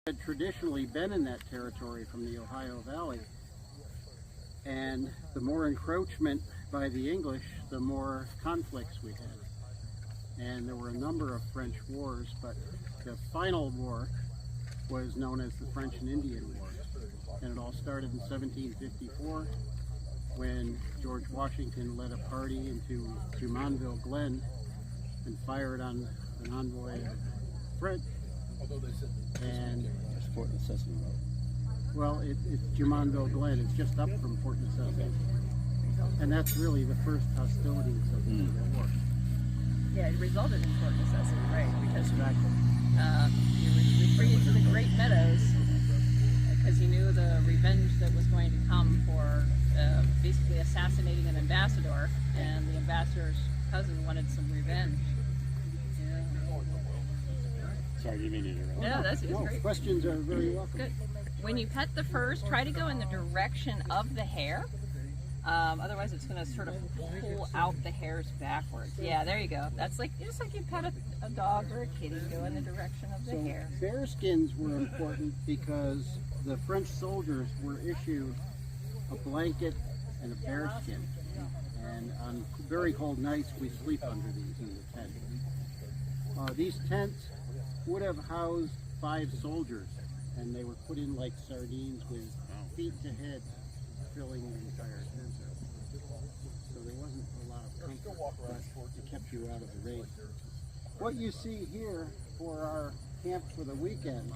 had traditionally been in that territory from the Ohio Valley, and the more encroachment by the English, the more conflicts we had. And there were a number of French wars, but the final war was known as the French and Indian War. And it all started in 1754 when George Washington led a party into Jumonville Glen and fired on an envoy of Fred. And Fort Necessity Road. Well, it's Jumonville Glen. It's just up from Fort Necessity. And that's really the first hostilities of the Civil War. Yeah, it resulted in Fort Necessity, right? Because Exactly. you retreated to the Great Meadows because you knew the revenge that was going to come for basically assassinating an ambassador, and the ambassador's cousin wanted some revenge. Sorry, you mean it. Yeah, that's great. Questions are very welcome. Good. When you pet the furs, try to go in the direction of the hair. Otherwise, it's going to sort of pull out the hairs backwards. Yeah, there you go. That's like just like you pet a dog or a kitty. Go in the direction of the hair. Bear skins were important because the French soldiers were issued a blanket and a bear skin. And on very cold nights, we sleep under these in the tent. These tents would have housed 5 soldiers, and they were put in like sardines with feet to head, filling the entire tent. So there wasn't a lot of comfort, but it kept you out of the rain. What you see here for our camp for the weekend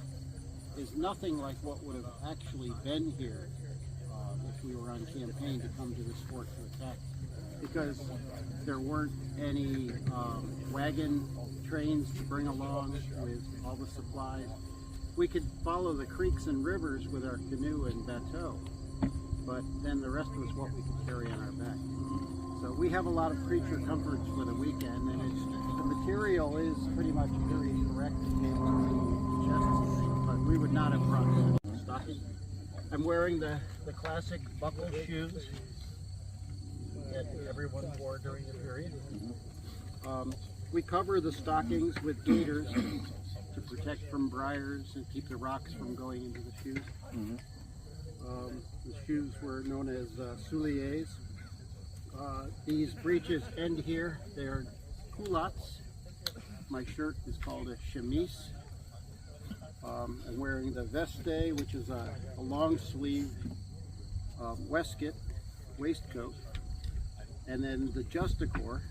is nothing like what would have actually been here if we were on campaign to come to this fort to attack, because there weren't any wagon trains to bring along with all the supplies. We could follow the creeks and rivers with our canoe and bateau, but then the rest was what we could carry on our back. So we have a lot of creature comforts for the weekend, and the material is pretty much very correct to be able to chests and things, but we would not have brought that stocking. I'm wearing the classic buckle shoes that everyone wore during the period. We cover the stockings with gaiters to protect from briars and keep the rocks from going into the shoes. The shoes were known as souliers. These breeches end here. They're culottes. My shirt is called a chemise. I'm wearing the veste, which is a long sleeve waistcoat, and then the justicore.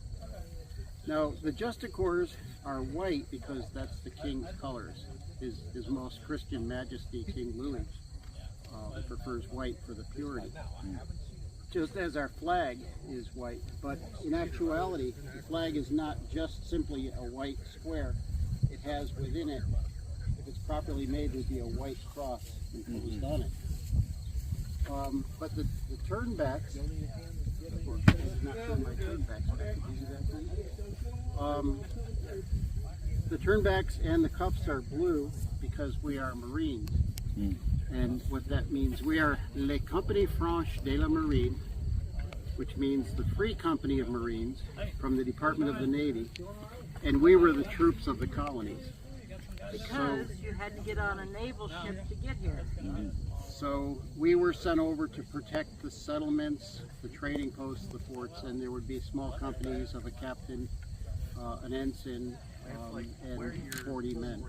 Now, the justicores are white because that's the king's colors. His most Christian Majesty, King Louis, prefers white for the purity. Just as our flag is white, but in actuality, the flag is not just simply a white square. It has within it, if it's properly made, would be a white cross imposed on it. But the turnbacks, not turn my turnbacks back. Did you do that thing? The turnbacks and the cuffs are blue because we are Marines. And what that means, we are Les Compagnie Franche de la Marine, which means the Free Company of Marines from the Department of the Navy, and we were the troops of the colonies. Because you had to get on a naval ship to get here. So we were sent over to protect the settlements, the trading posts, the forts, and there would be small companies of a captain, an ensign, and 40 men.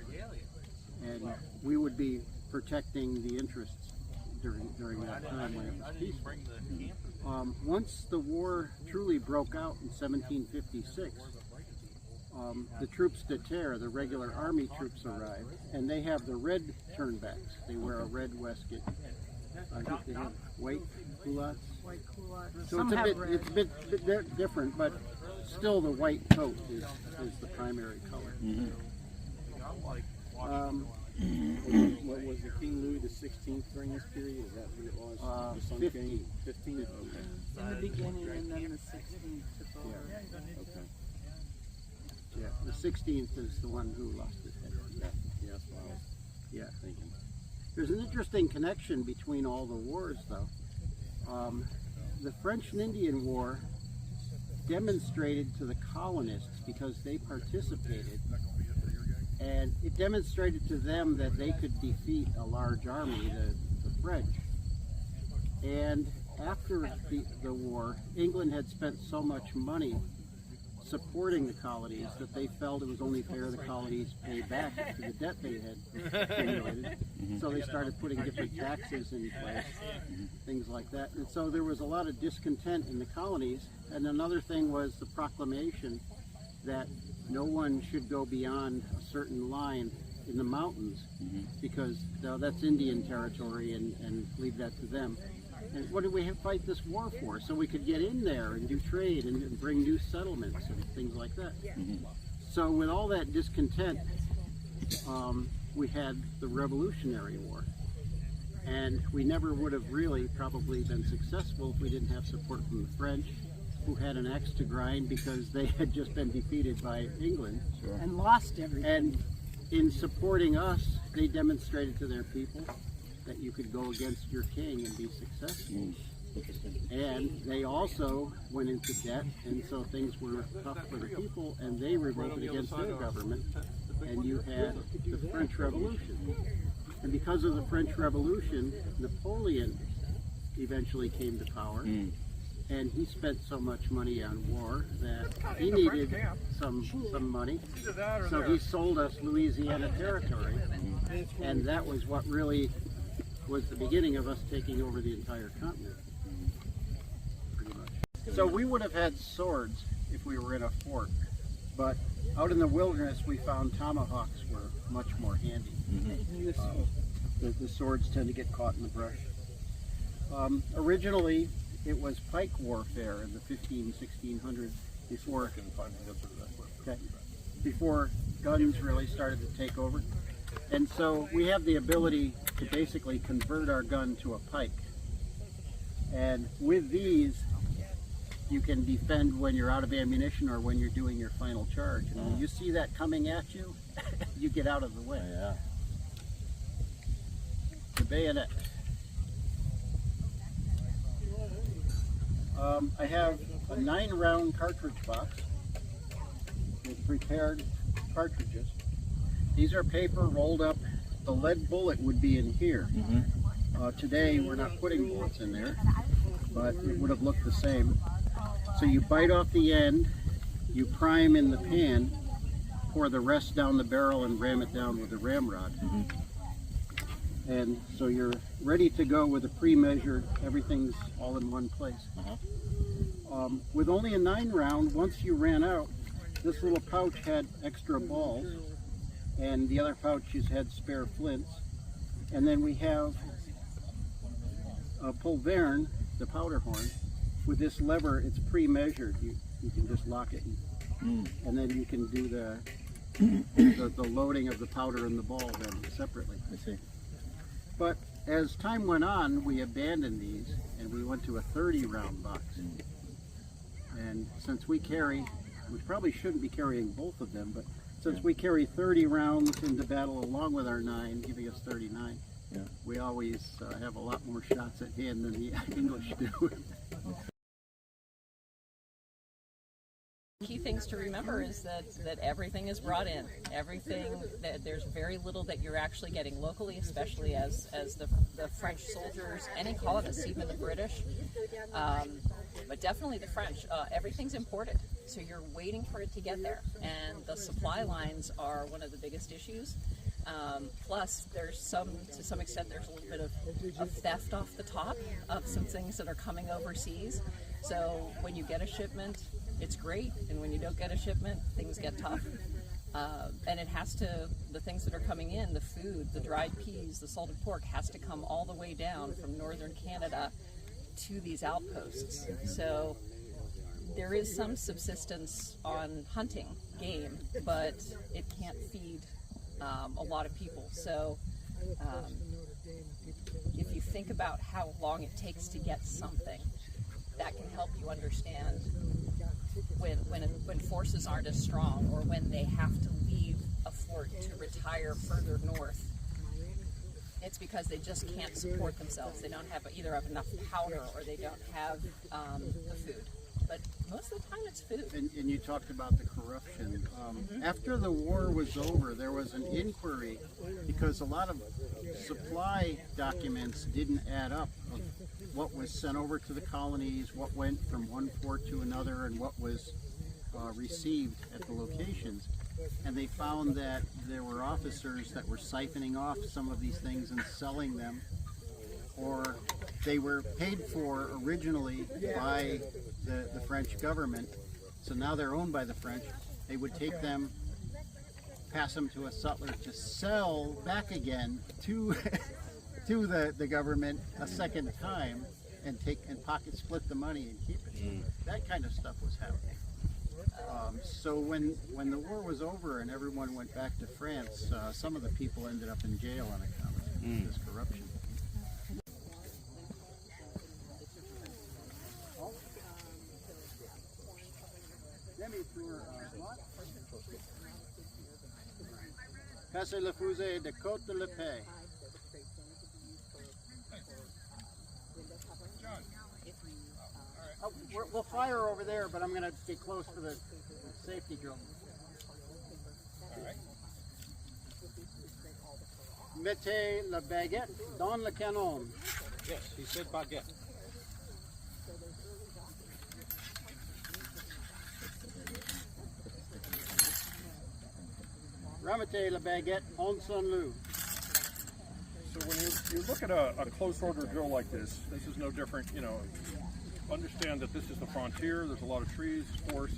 And we would be protecting the interests during that time when it was peaceful. Once the war truly broke out in 1756, the troops de terre, the regular army troops, arrived, and they have the red turnbacks. They wear a red waistcoat. I think they have white culottes. White culottes. So it's a bit different, but still the white coat is the primary color. What was the King Louis XVI during this period? Is that what it was? The Sun 15. King? 15? Okay. In the beginning, and then the 16th took over. Okay. Yeah, the 16th is the one who lost his head. Yeah, that's what I was thinking. There's an interesting connection between all the wars, though. The French and Indian War demonstrated to the colonists, because they participated, And it demonstrated to them that they could defeat a large army, the French. And after the war, England had spent so much money supporting the colonies that they felt it was only fair the colonies pay back to the debt they had accumulated. So they started putting different taxes in place, things like that. And so there was a lot of discontent in the colonies. And another thing was the proclamation that no one should go beyond a certain line in the mountains because that's Indian territory and leave that to them. And what did we fight this war for? So we could get in there and do trade and bring new settlements and things like that. So with all that discontent, we had the Revolutionary War. And we never would have really probably been successful if we didn't have support from the French, who had an axe to grind because they had just been defeated by England. And lost everything. And in supporting us, they demonstrated to their people that you could go against your king and be successful. And they also went into debt, and so things were tough for the people, and they revolted against their government, and you had the French Revolution. And because of the French Revolution, Napoleon eventually came to power, and he spent so much money on war that he needed some money, so he sold us Louisiana territory, and that was what really was the beginning of us taking over the entire continent, pretty much. So we would have had swords if we were in a fort, but out in the wilderness we found tomahawks were much more handy. The swords tend to get caught in the brush. Originally it was pike warfare in the 1600s before guns really started to take over. And so we have the ability to basically convert our gun to a pike. And with these, you can defend when you're out of ammunition or when you're doing your final charge. And when you see that coming at you, you get out of the way. The bayonet. I have a 9-round cartridge box with prepared cartridges. These are paper rolled up. The lead bullet would be in here. Today we're not putting bullets in there, but it would have looked the same. So you bite off the end, you prime in the pan, pour the rest down the barrel and ram it down with a ramrod. And so you're ready to go with a pre-measured, everything's all in one place. With only a 9-round, once you ran out, this little pouch had extra balls, and the other pouches had spare flints. And then we have a pulverne, the powder horn. With this lever, it's pre-measured. You can just lock it, and then you can do the loading of the powder and the ball then separately. I see. But as time went on, we abandoned these, and we went to a 30-round box. And since we probably shouldn't be carrying both of them, but since we carry 30 rounds into battle along with our 9, giving us 39, we always have a lot more shots at hand than the English do. Key things to remember is that everything is brought in. That there's very little that you're actually getting locally, especially as the French soldiers, any colonists, even the British, but definitely the French. Everything's imported, so you're waiting for it to get there, and the supply lines are one of the biggest issues. Plus, to some extent, there's a little bit of theft off the top of some things that are coming overseas. So when you get a shipment, it's great, and when you don't get a shipment, things get tough. And the things that are coming in, the food, the dried peas, the salted pork, has to come all the way down from northern Canada to these outposts. So there is some subsistence on hunting game, but it can't feed a lot of people. So if you think about how long it takes to get something, that can help you understand when forces aren't as strong, or when they have to leave a fort to retire further north. It's because they just can't support themselves. They don't have either enough powder, or they don't have the food. but most of the time it's food. And you talked about the corruption. After the war was over, there was an inquiry because a lot of supply documents didn't add up of what was sent over to the colonies, what went from one fort to another, and what was received at the locations. And they found that there were officers that were siphoning off some of these things and selling them, or they were paid for originally by the French government, so now they're owned by the French. They would take them, pass them to a sutler to sell back again to to the government a second time, and pocket split the money and keep it. That kind of stuff was happening. So when the war was over and everyone went back to France, some of the people ended up in jail on account of this corruption. Passez le fusée de Côte de la Paix. Oh, we'll fire over there, but I'm going to get close for the safety drill. Mettez la baguette dans le canon. Yes, he said baguette. Remettez la baguette en son lieu. So when you look at a close order drill like this is no different, you know. Understand that this is the frontier, there's a lot of trees, force,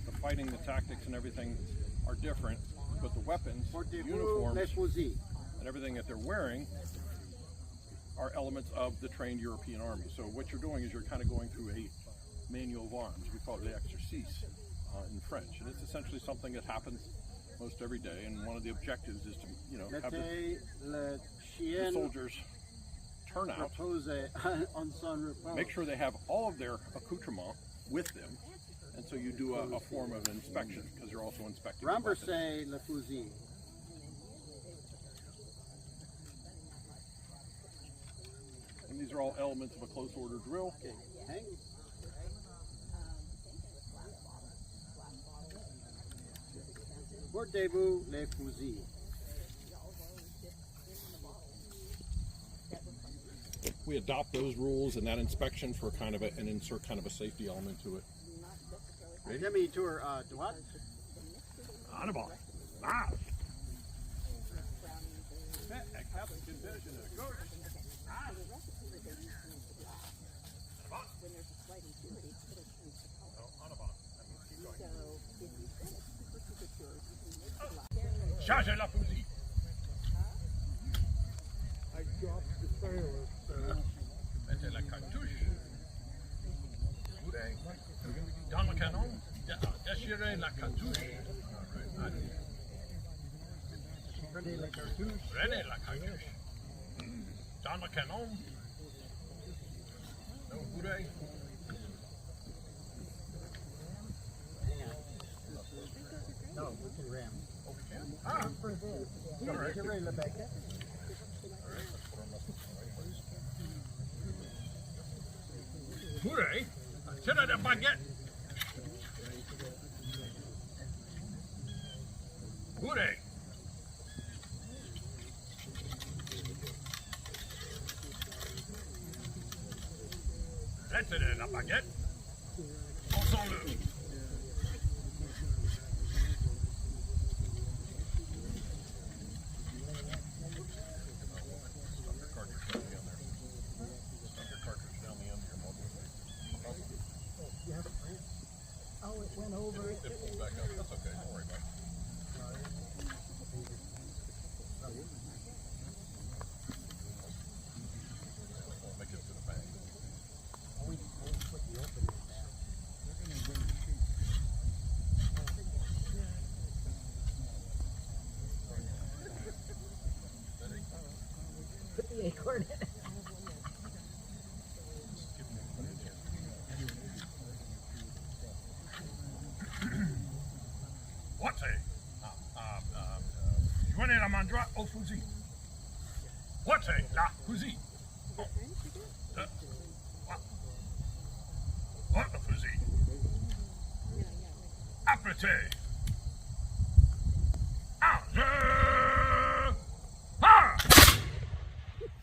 the fighting, the tactics and everything are different, but the weapons, uniforms, and everything that they're wearing are elements of the trained European army. So what you're doing is you're kind of going through a manual of arms. We call it l'exercice in French, and it's essentially something that happens most every day, and one of the objectives is to, you know, have the soldiers turn out, make sure they have all of their accoutrement with them, and so you do a form of inspection, because you're also inspecting the weapons. Renversez le fusil. And these are all elements of a close order drill. Okay. Hang. Portez-vous les fusils. We adopt those rules and that inspection for kind of and insert kind of a safety element to it. Demi-tour droite. En avant. Marche. Chargez la fusil. I dropped the trailer, so. Mettez la cartouche. Dans le canon. Déchirez la cartouche. Prenez la cartouche. Prenez la cartouche. Dans le canon. No bourrée. No, we can ram. Oh, we can? Ah. All right. Retirez la baguette. Bourrée. Tirez la baguette. Bourrée. Retirez la baguette. Forçons-le. Oh, it went over. It pulls back up. That's okay. Don't worry about it. Won't make it to the bank. We put the opening back. They're going to bring the sheet. Put the acorn in it. What's it? Joignez la main droite au fusil. What's it? La fusil. What le fusil? Apprêtez. En jeu. Ah!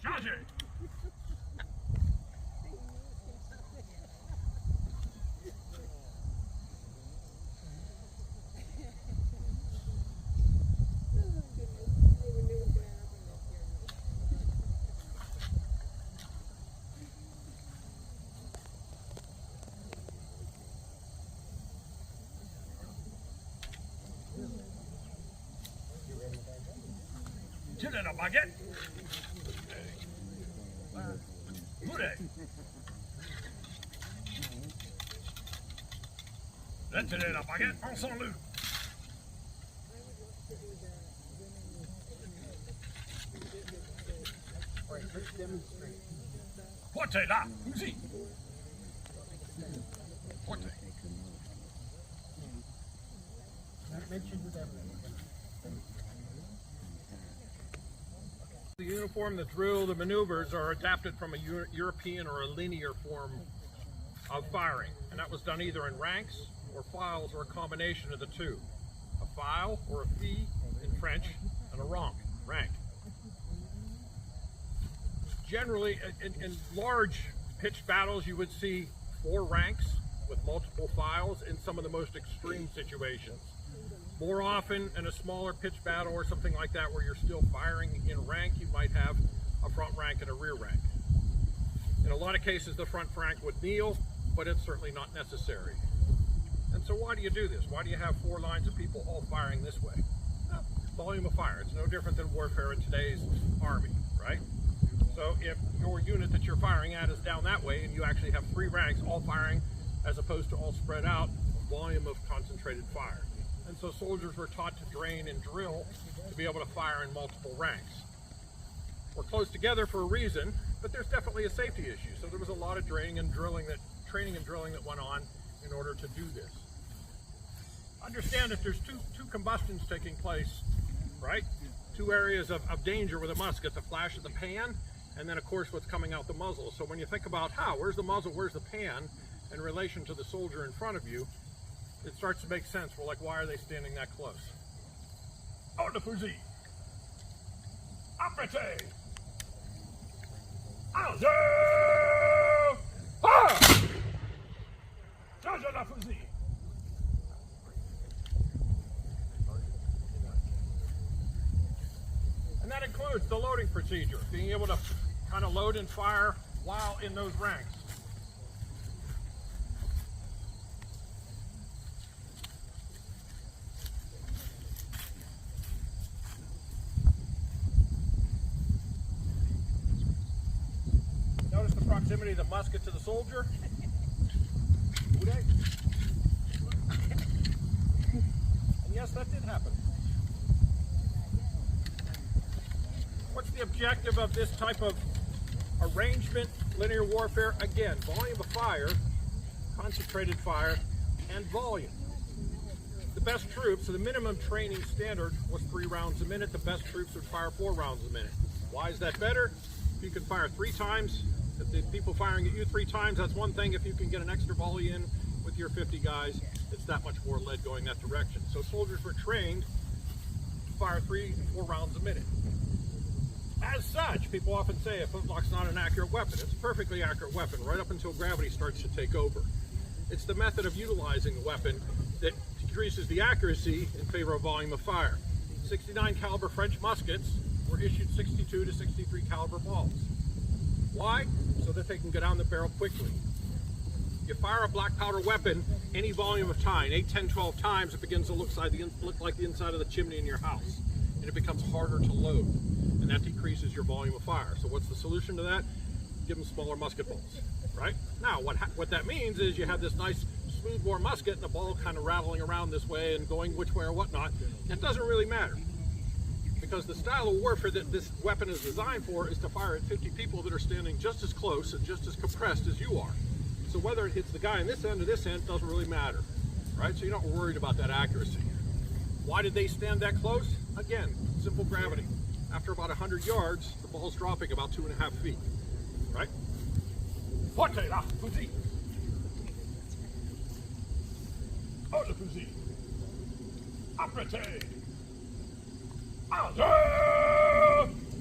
Chargez. Tirez la baguette. Bourrez. Retirez la baguette, ensemble. Portez là, fusil. Portez. The uniform, the drill, the maneuvers are adapted from a European or a linear form of firing. And that was done either in ranks or files or a combination of the two. A file or a file in French and a rank. Generally, in large pitched battles, you would see 4 ranks with multiple files in some of the most extreme situations. More often, in a smaller pitched battle or something like that where you're still firing in rank, you might have a front rank and a rear rank. In a lot of cases, the front rank would kneel, but it's certainly not necessary. And so why do you do this? Why do you have 4 lines of people all firing this way? Well, volume of fire. It's no different than warfare in today's army, right? So if your unit that you're firing at is down that way and you actually have 3 ranks all firing as opposed to all spread out, volume of concentrated fire. And so soldiers were taught to drain and drill to be able to fire in multiple ranks. We're close together for a reason, but there's definitely a safety issue. So there was a lot of training and drilling that went on in order to do this. Understand that there's two combustions taking place, right? 2 areas of danger with a musket, the flash of the pan, and then of course what's coming out the muzzle. So when you think about where's the muzzle, where's the pan in relation to the soldier in front of you, it starts to make sense. Well, like, why are they standing that close? Oh, the fusil. Apprêtez. En jeu. Ah! Charge la fusil. And that includes the loading procedure, being able to kind of load and fire while in those ranks. Notice the proximity of the musket to the soldier. And yes, that did happen. What's the objective of this type of arrangement, linear warfare? Again, volume of fire, concentrated fire, and volume. The best troops, so the minimum training standard was 3 rounds a minute. The best troops would fire 4 rounds a minute. Why is that better? If you can fire 3 times, if the people firing at you 3 times, that's one thing. If you can get an extra volley in with your 50 guys, it's that much more lead going that direction. So soldiers were trained to fire 3 and 4 rounds a minute. As such, people often say a flintlock's not an accurate weapon. It's a perfectly accurate weapon right up until gravity starts to take over. It's the method of utilizing the weapon that decreases the accuracy in favor of volume of fire. 69 caliber French muskets were issued 62 to 63 caliber balls. Why? So that they can go down the barrel quickly. You fire a black powder weapon any volume of time, 8, 10, 12 times, it begins to look like the inside of the chimney in your house. And it becomes harder to load. And that decreases your volume of fire. So what's the solution to that? Give them smaller musket balls, right? Now, what that means is you have this nice smooth bore musket and the ball kind of rattling around this way and going which way or whatnot. It doesn't really matter. Because the style of warfare that this weapon is designed for is to fire at 50 people that are standing just as close and just as compressed as you are. So whether it hits the guy in this end or this end doesn't really matter, right? So you're not worried about that accuracy. Why did they stand that close? Again, simple gravity. After about 100 yards, the ball's dropping about 2.5 feet, right? Portez la fusil. Oh, le fusil. Apprete! Adieu!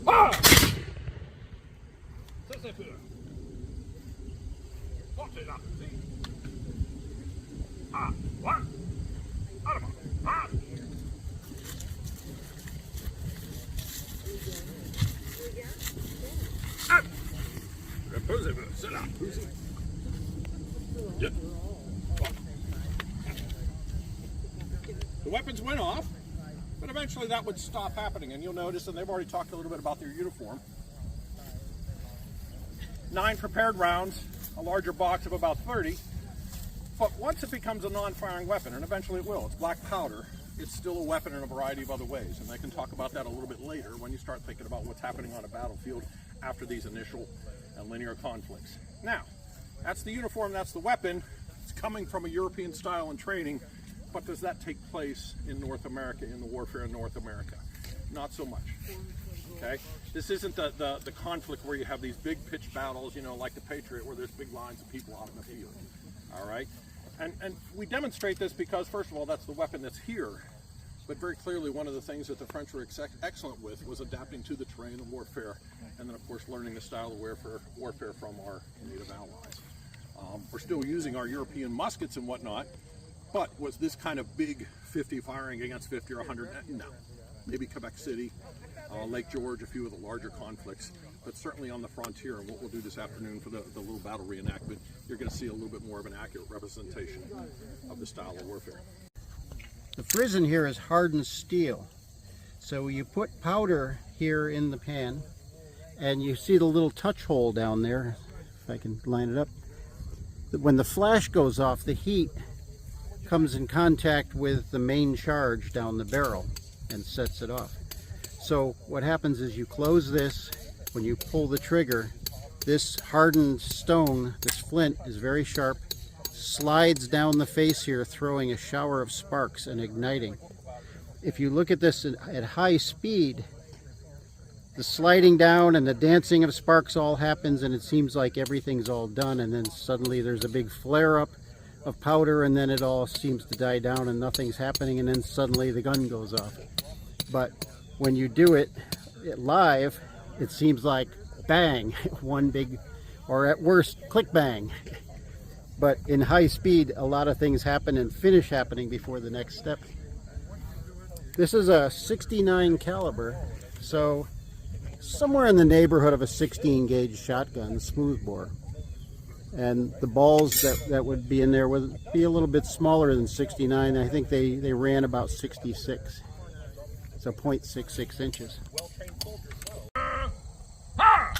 Ah! Ça c'est fait. Portez la petite. Ah, ouais. Allez, ah. Ah. Reposez-vous, c'est là. Yeah. The weapons went off, but eventually that would stop happening, and you'll notice, and they've already talked a little bit about their uniform. 9 prepared rounds, a larger box of about 30, but once it becomes a non-firing weapon, and eventually it will, it's black powder, it's still a weapon in a variety of other ways, and they can talk about that a little bit later when you start thinking about what's happening on a battlefield after these initial and linear conflicts. Now, that's the uniform, that's the weapon. It's coming from a European style and training, but does that take place in North America, in the warfare in North America? Not so much. Okay? This isn't the conflict where you have these big pitched battles, you know, like the Patriot, where there's big lines of people out in the field. All right? And we demonstrate this because, first of all, that's the weapon that's here. But very clearly, one of the things that the French were excellent with was adapting to the terrain of warfare, and then, of course, learning the style of warfare from our native allies. We're still using our European muskets and whatnot, but was this kind of big 50 firing against 50 or 100? No. Maybe Quebec City, Lake George, a few of the larger conflicts, but certainly on the frontier, and what we'll do this afternoon for the little battle reenactment, you're going to see a little bit more of an accurate representation of the style of warfare. The frizzen here is hardened steel. So you put powder here in the pan, and you see the little touch hole down there, if I can line it up. When the flash goes off, the heat comes in contact with the main charge down the barrel and sets it off. So what happens is you close this, when you pull the trigger, this hardened stone, this flint, is very sharp, slides down the face here, throwing a shower of sparks and igniting. If you look at this at high speed, the sliding down and the dancing of sparks all happens, and it seems like everything's all done, and then suddenly there's a big flare up of powder, and then it all seems to die down and nothing's happening, and then suddenly the gun goes off. But when you do it live, it seems like bang, one big, or at worst, click bang. But in high speed, a lot of things happen and finish happening before the next step. This is a 69 caliber, so somewhere in the neighborhood of a 16 gauge shotgun, smoothbore. And the balls that would be in there would be a little bit smaller than 69. I think they ran about 66. So 0.66 inches. Ah!